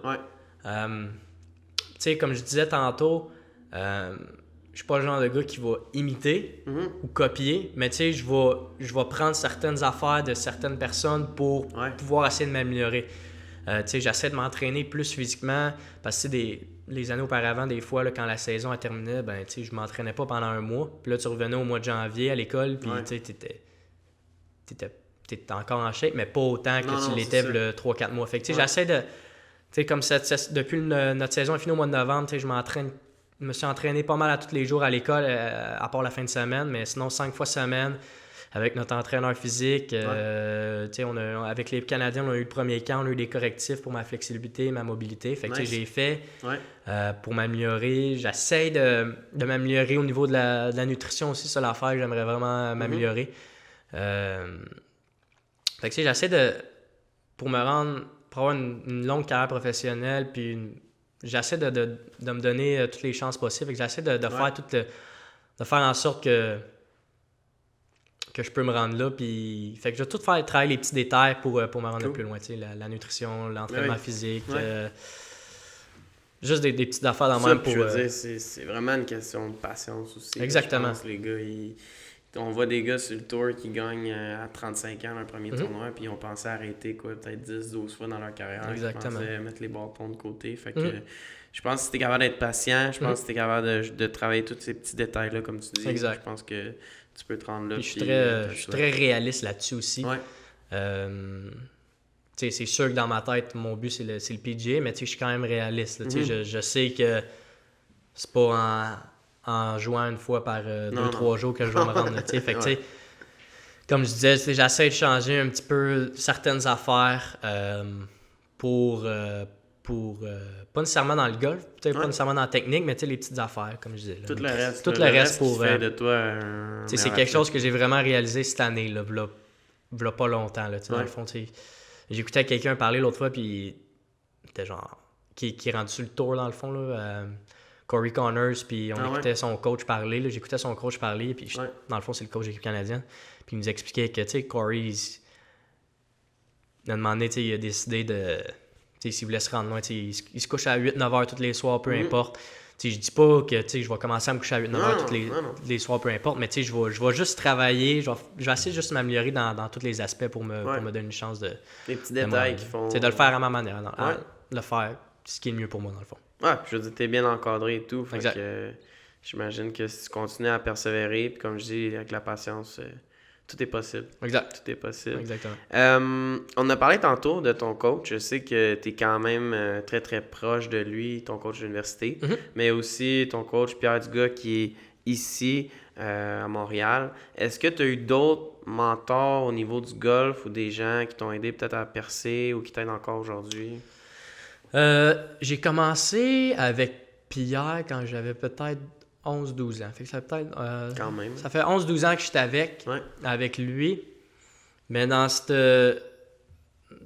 Comme je disais tantôt, je suis pas le genre de gars qui va imiter ou copier, mais je vais prendre certaines affaires de certaines personnes pour pouvoir essayer de m'améliorer. J'essaie de m'entraîner plus physiquement parce que les années auparavant, des fois, là, quand la saison a terminé, je m'entraînais pas pendant un mois. Puis là, tu revenais au mois de janvier à l'école, puis t'étais encore en shape, mais pas autant que tu l'étais le 3-4 mois. Fait que j'essaie de... comme depuis notre saison est finie au mois de novembre, je me suis entraîné pas mal à tous les jours à l'école, à part la fin de semaine, mais sinon 5 fois semaine avec notre entraîneur physique. Avec l'équipe canadienne, on a eu le premier camp, on a eu des correctifs pour ma flexibilité, ma mobilité. Fait que j'ai fait pour m'améliorer. J'essaie de m'améliorer au niveau de la nutrition aussi, c'est l'affaire que j'aimerais vraiment m'améliorer. Fait que j'essaie pour me rendre, pour avoir une longue carrière professionnelle, puis j'essaie de me donner toutes les chances possibles. Et j'essaie de faire de faire en sorte que je peux me rendre là. Puis, fait que je vais tout faire travailler les petits détails pour me rendre le plus loin. La nutrition, l'entraînement physique. Juste des petites affaires dans le même pour... Je veux dire, c'est vraiment une question de patience aussi. Exactement. Je pense, les gars, on voit des gars sur le tour qui gagnent à 35 ans leur premier tournoi, puis ils ont pensé arrêter peut-être 10-12 fois dans leur carrière. Exactement. Ils pensaient mettre les bâtons de côté. Fait que je pense que si tu es capable d'être patient, je pense que si tu es capable de travailler tous ces petits détails-là, comme tu dis, je pense que tu peux te rendre là. Puis je suis très réaliste là-dessus aussi. C'est sûr que dans ma tête, mon but, c'est le PGA, mais je suis quand même réaliste. Là, je sais que c'est pas en jouant une fois par 2-3 jours que je vais me rendre. Fait que, comme je disais, j'essaie de changer un petit peu certaines affaires pour pas nécessairement dans le golf, pas nécessairement dans la technique, mais les petites affaires, comme je disais. Là. Tout le reste pour... fait de toi c'est quelque chose que j'ai vraiment réalisé cette année, là, v'là pas longtemps. Là, dans le fond, j'écoutais quelqu'un parler l'autre fois, puis c'était genre... Qui est rendu sur le tour, dans le fond, là, Corey Connors, puis on écoutait son coach parler. Là, j'écoutais son coach parler, puis dans le fond, c'est le coach de l'équipe canadienne. Puis il nous expliquait que, Corey, il a demandé, il a décidé de... s'il voulait se rendre loin, il se couche à 8-9 heures tous les soirs, peu importe. Je dis pas que je vais commencer à me coucher à 8-9 heures tous les soirs, peu importe, mais je vais juste travailler, je vais essayer juste de m'améliorer dans tous les aspects pour me donner une chance de... Les petits détails qui font... de le faire à ma manière, de le faire ce qui est le mieux pour moi, dans le fond. Je veux dire, t'es bien encadré et tout, fait que j'imagine que si tu continues à persévérer, puis comme je dis, avec la patience... tout est possible. Exact. Tout est possible. Exactement. On a parlé tantôt de ton coach. Je sais que tu es quand même très, très proche de lui, ton coach d'université, mais aussi ton coach Pierre Dugas qui est ici à Montréal. Est-ce que tu as eu d'autres mentors au niveau du golf ou des gens qui t'ont aidé peut-être à percer ou qui t'aident encore aujourd'hui? J'ai commencé avec Pierre quand j'avais peut-être 11-12 ans. Fait que ça fait peut-être... quand même. Ça fait 11-12 ans que je suis avec lui. Mais dans ce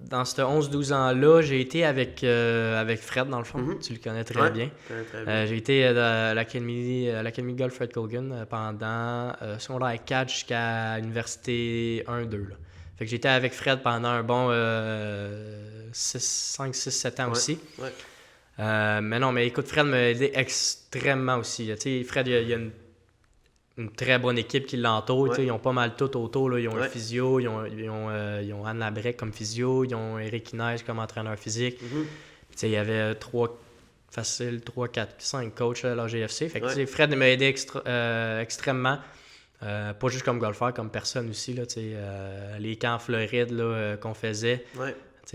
11-12 ans-là, j'ai été avec Fred, dans le fond. Tu le connais très bien. Très bien. J'ai été à l'Académie Golf Fred Colgan pendant secondaire 4 jusqu'à l'université 1-2. Fait que j'étais avec Fred pendant un bon 5, 6, 7 ans aussi. Mais non, mais écoute, Fred m'a aidé extrêmement aussi. Tu sais, Fred, il y a une très bonne équipe qui l'entoure. Ils ont pas mal tout autour. Là. Ils ont un physio, ils ont Anne Labrec comme physio, ils ont Eric Inès comme entraîneur physique. Il y avait 3, 4, 5 coachs à la GFC. Fait que Fred m'a aidé extrêmement. Pas juste comme golfeur, comme personne aussi. Là, les camps en Floride là, qu'on faisait.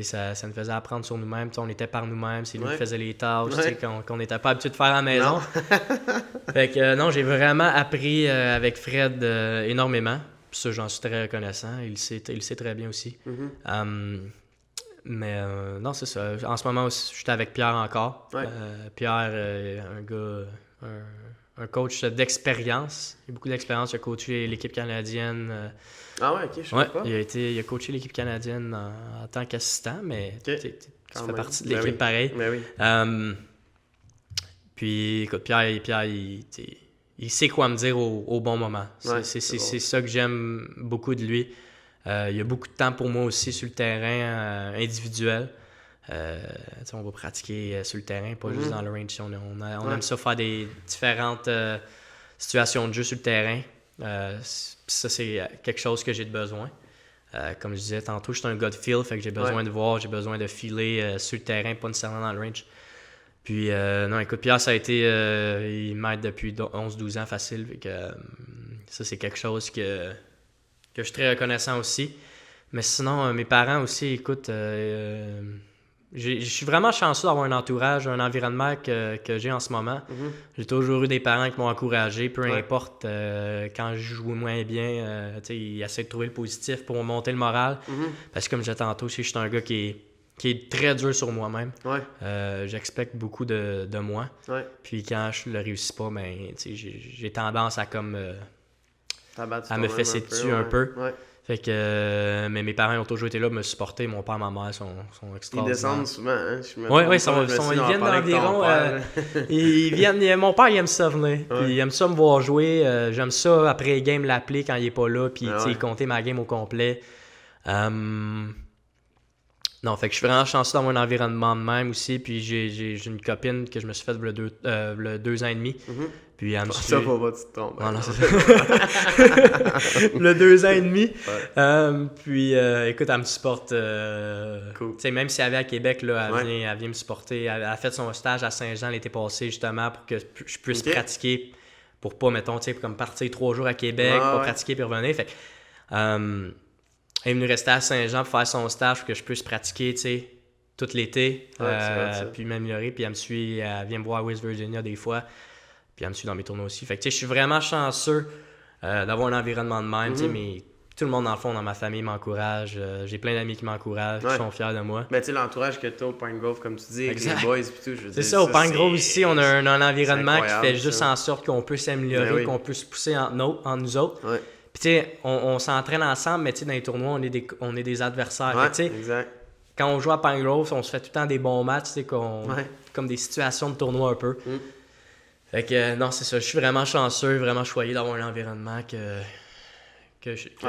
Ça nous faisait apprendre sur nous-mêmes. On était par nous-mêmes. C'est lui qui faisait les tâches qu'on n'était pas habitué de faire à la maison. Fait que non, j'ai vraiment appris avec Fred énormément. Puis ça, j'en suis très reconnaissant. Il le sait très bien aussi. Mais non, c'est ça. En ce moment, je suis avec Pierre encore. Pierre, un gars... Un coach d'expérience. Il a beaucoup d'expérience. Il a coaché l'équipe canadienne. Je sais pas. Il a coaché l'équipe canadienne en tant qu'assistant, mais tu fais partie de l'équipe pareil. Puis, écoute, Pierre il sait quoi me dire au bon moment. C'est ça que j'aime beaucoup de lui. Il y a beaucoup de temps pour moi aussi sur le terrain individuel. On va pratiquer sur le terrain, pas juste dans le range. On aime ça faire des différentes situations de jeu sur le terrain. Ça, c'est quelque chose que j'ai de besoin. Comme je disais tantôt, je suis un gars de feel, fait que j'ai besoin de voir, j'ai besoin de filer sur le terrain, pas nécessairement dans le range. Puis, non, écoute, Pierre, ça a été... il m'aide depuis 11-12 ans facile. Fait que, ça, c'est quelque chose que je suis très reconnaissant aussi. Mais sinon, mes parents aussi, écoute... je suis vraiment chanceux d'avoir un entourage, un environnement que j'ai en ce moment. J'ai toujours eu des parents qui m'ont encouragé, peu importe quand je joue moins bien, ils essaient de trouver le positif pour monter le moral. Parce que comme je disais tantôt, je suis un gars qui est très dur sur moi-même. J'expecte beaucoup de moi. Puis quand je le réussis pas, j'ai tendance à comme à me fesser dessus un peu. Fait que mais mes parents ont toujours été là pour me supporter. Mon père et ma mère sont extraordinaires. Ils descendent souvent, hein? Ils viennent d'environ. Mon père, il aime ça venir. Puis il aime ça me voir jouer. J'aime ça après game l'appeler quand il est pas là. Puis compter ma game au complet. Non, fait que je suis vraiment chanceux dans mon environnement de même aussi. Puis j'ai une copine que je me suis faite le 2 ans et demi. Puis elle me suit... Ça va pas, tu te trompes. Non, c'est ça. Le 2 ans et demi. Puis écoute, elle me supporte. Cool. Même si elle vient à Québec, là, elle vient me supporter. Elle a fait son stage à Saint-Jean l'été passé, justement, pour que je puisse pratiquer. Pour pas, mettons, comme partir 3 jours à Québec, pas pratiquer puis revenir. Fait elle est venue rester à Saint-Jean pour faire son stage pour que je puisse pratiquer, tout l'été, puis m'améliorer. Puis elle vient me voir à West Virginia des fois, puis elle me suit dans mes tournois aussi. Fait que je suis vraiment chanceux d'avoir un environnement de même, mais tout le monde, dans le fond, dans ma famille m'encourage. J'ai plein d'amis qui m'encouragent, qui sont fiers de moi. Ben, tu sais, l'entourage que tu as au Pine Grove, comme tu dis, avec les boys et tout, je veux dire. C'est ça, au Pine Grove aussi, on a un environnement qui fait juste en sorte qu'on peut s'améliorer, qu'on peut se pousser entre nous autres. Puis tu sais, on s'entraîne ensemble, mais tu sais, dans les tournois, on est des adversaires. Exact. Quand on joue à Pine Grove, on se fait tout le temps des bons matchs, tu sais, comme des situations de tournoi un peu. Fait que non, c'est ça, je suis vraiment chanceux, vraiment choyé d'avoir un environnement que j'ai. Puis...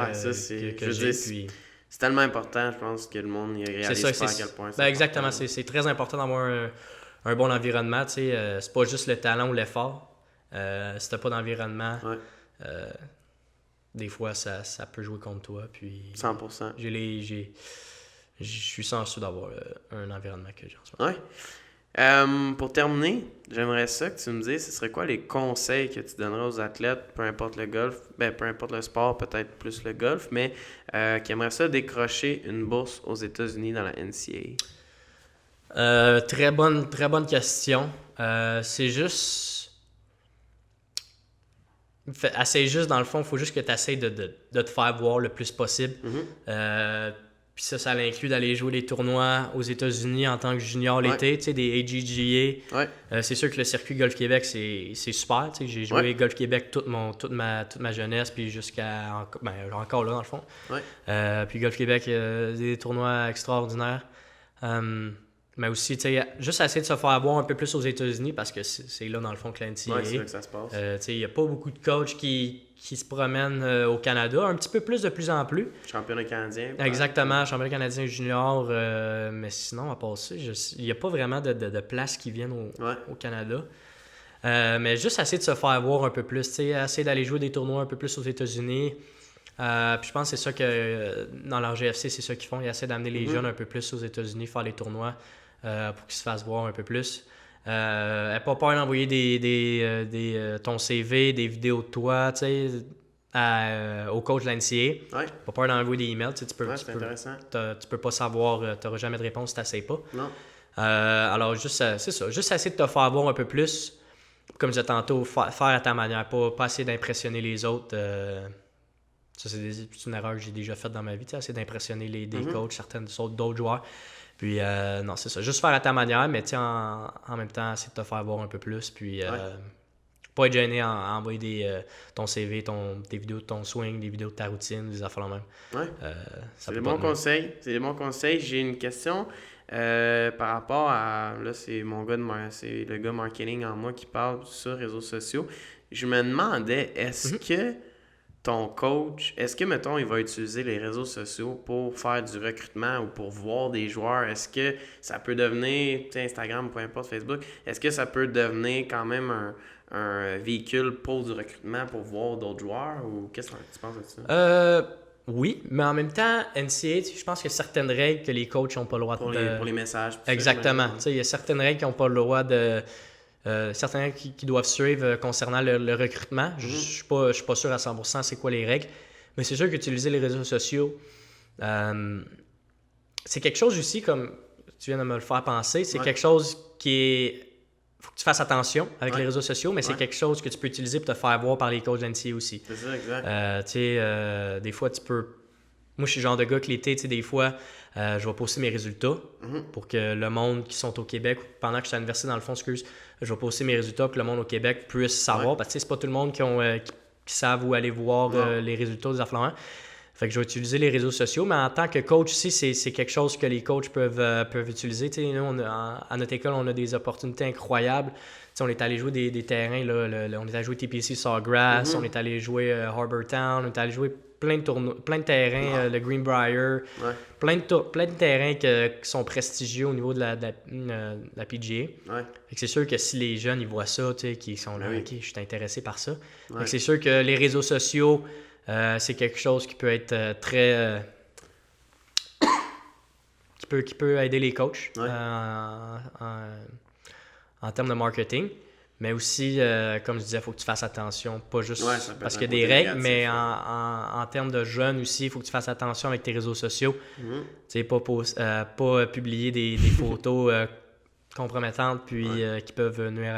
C'est tellement important, je pense, que le monde y réalise pas à quel point c'est exactement, important. C'est très important d'avoir un bon environnement, tu sais. C'est pas juste le talent ou l'effort. Si t'as pas d'environnement... des fois, ça peut jouer contre toi. Puis 100%. Je suis chanceux d'avoir un environnement que j'ai en ce moment. Pour terminer, j'aimerais ça que tu me dises, ce serait quoi les conseils que tu donnerais aux athlètes, peu importe le golf, peu importe le sport, peut-être plus le golf, mais qui aimeraient ça décrocher une bourse aux États-Unis dans la NCAA? Très bonne question. C'est juste... Essaye juste, dans le fond, il faut juste que tu essaies de te faire voir le plus possible. Puis ça l'inclut d'aller jouer des tournois aux États-Unis en tant que junior l'été, tu sais, des AGGA. C'est sûr que le circuit Golf Québec, c'est super. Tu sais, j'ai joué Golf Québec toute ma jeunesse, puis jusqu'à... encore là, dans le fond. Puis Golf Québec, des tournois extraordinaires. Mais aussi, tu sais, juste essayer de se faire voir un peu plus aux États-Unis parce que c'est là, dans le fond, que la NCAA. C'est là que ça se passe. Tu sais, il n'y a pas beaucoup de coachs qui se promènent au Canada, un petit peu plus de plus en plus. Championnat canadien. Exactement, championnat canadien junior. Mais sinon, à part ça, il n'y a pas vraiment de places qui viennent au Canada. Mais juste essayer de se faire voir un peu plus, tu sais, essayer d'aller jouer des tournois un peu plus aux États-Unis. Puis je pense que c'est ça que dans leur GFC, c'est ça qu'ils font. Ils essaient d'amener les jeunes un peu plus aux États-Unis, faire les tournois pour qu'ils se fassent voir un peu plus. Pas peur d'envoyer ton CV, des vidéos de toi, tu sais, au coach de la NCAA. Pas peur d'envoyer des emails. Tu peux pas savoir, tu n'auras jamais de réponse si tu n'essayes pas. Non. Alors, c'est ça. Juste essayer de te faire voir un peu plus. Comme je disais tantôt, faire à ta manière. Pas essayer d'impressionner les autres. Ça, c'est une erreur que j'ai déjà faite dans ma vie. Essayer d'impressionner des coachs, d'autres joueurs. Puis, non, c'est ça. Juste faire à ta manière, mais en même temps, essayer de te faire voir un peu plus. Puis, pas être gêné à envoyer ton CV, des vidéos de ton swing, des vidéos de ta routine, des affaires là même. C'est des bons conseils. J'ai une question. Par rapport à... Là, c'est c'est le gars marketing en moi qui parle sur réseaux sociaux. Je me demandais, est-ce que ton coach, est-ce que, mettons, il va utiliser les réseaux sociaux pour faire du recrutement ou pour voir des joueurs? Est-ce que ça peut devenir, Instagram, peu importe, Facebook, est-ce que ça peut devenir quand même un véhicule pour du recrutement, pour voir d'autres joueurs? Ou qu'est-ce que tu penses de ça? Oui, mais en même temps, NCAA, je pense qu'il y a certaines règles que les coachs n'ont pas le droit de... Pour les messages. Exactement. Il y a certaines règles qui n'ont pas le droit de... certaines règles qui doivent suivre concernant le recrutement. Je ne suis pas sûr à 100% c'est quoi les règles. Mais c'est sûr qu'utiliser les réseaux sociaux, c'est quelque chose aussi, comme tu viens de me le faire penser, c'est quelque chose qui est... faut que tu fasses attention avec les réseaux sociaux, mais c'est quelque chose que tu peux utiliser pour te faire voir par les coachs NCAA aussi. C'est ça, exact. Des fois, tu peux... Moi, je suis le genre de gars que l'été, des fois, je vais poster mes résultats pour que le monde qui sont au Québec, pendant que je suis à l'université, dans le fond, je vais poster mes résultats pour que le monde au Québec puisse savoir. Parce que c'est pas tout le monde qui savent où aller voir les résultats des affluents. Fait que je vais utiliser les réseaux sociaux, mais en tant que coach aussi, c'est quelque chose que les coachs peuvent utiliser. Nous, à notre école, on a des opportunités incroyables. On est allé jouer des terrains, là, on est allé jouer TPC Sawgrass, on est allé jouer Harbour Town, on est allé jouer plein de terrains, le Greenbrier, plein de terrains qui sont prestigieux au niveau de la PGA. Fait que c'est sûr que si les jeunes ils voient ça, qu'ils sont là, OK, je suis intéressé par ça. Fait que c'est sûr que les réseaux sociaux, c'est quelque chose qui peut être très... qui peut aider les coachs en termes de marketing. Mais aussi, comme je disais, il faut que tu fasses attention, pas juste parce qu'il y a des règles, mais en termes de jeunes aussi, il faut que tu fasses attention avec tes réseaux sociaux. Tu sais, pas publier des photos compromettantes puis qui peuvent nuire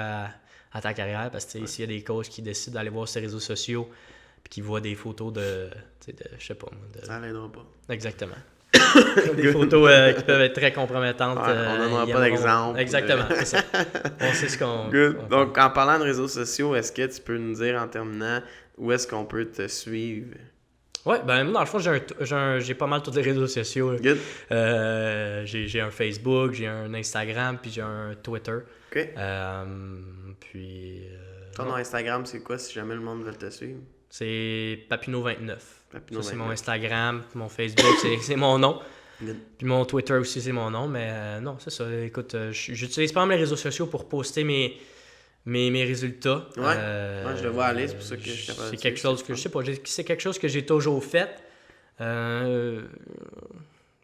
à ta carrière, parce que s'il y a des coachs qui décident d'aller voir ces réseaux sociaux puis qui voient des photos de je sais pas moi. Ça n'aidera pas. Exactement. Des photos qui peuvent être très compromettantes. On n'en aura pas d'exemple. Exactement, c'est ça. On sait ce qu'on... Donc, en parlant de réseaux sociaux, est-ce que tu peux nous dire en terminant où est-ce qu'on peut te suivre? Oui, ben moi, dans le fond, j'ai pas mal tous les réseaux sociaux. Good. J'ai un Facebook, j'ai un Instagram, puis j'ai un Twitter. OK. Ton Instagram, c'est quoi si jamais le monde veut te suivre? C'est Papineau29. C'est mon Instagram, mon Facebook, c'est mon nom. Good. Puis mon Twitter aussi, c'est mon nom. Mais non, c'est ça. Écoute, j'utilise pas mal les réseaux sociaux pour poster mes résultats. Je le vois aller, c'est pour ça que je suis capable de... C'est quelque chose que je sais pas. C'est quelque chose que j'ai toujours fait.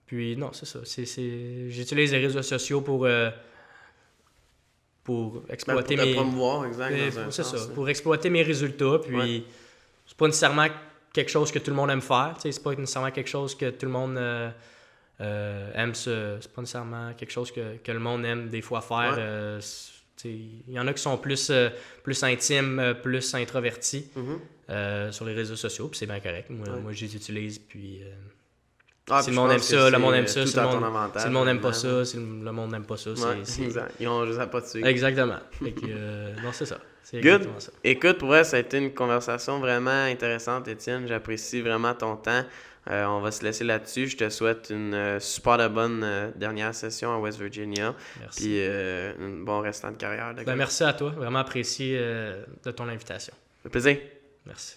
Puis non, c'est ça. J'utilise les réseaux sociaux pour exploiter pour promouvoir, exact. Pour exploiter mes résultats. Puis c'est pas nécessairement quelque chose que tout le monde aime faire. C'est pas nécessairement quelque chose que tout le monde aime. C'est pas nécessairement quelque chose que le monde aime des fois faire. Il y en a qui sont plus intimes, plus introvertis sur les réseaux sociaux, puis c'est bien correct. Moi je les utilise, puis si le monde aime ça, le monde aime ça. Si le monde n'aime pas ça, si le monde n'aime pas ça, exact. Ils ont juste à pas te suivre. Exactement. Non, c'est ça. C'est Good. Ça. Écoute, pour vrai, ça a été une conversation vraiment intéressante, Étienne. J'apprécie vraiment ton temps. On va se laisser là-dessus. Je te souhaite une super de bonne dernière session à West Virginia. Merci. Puis un bon restant de carrière. Merci à toi. Vraiment apprécié de ton invitation. Ça fait plaisir. Merci.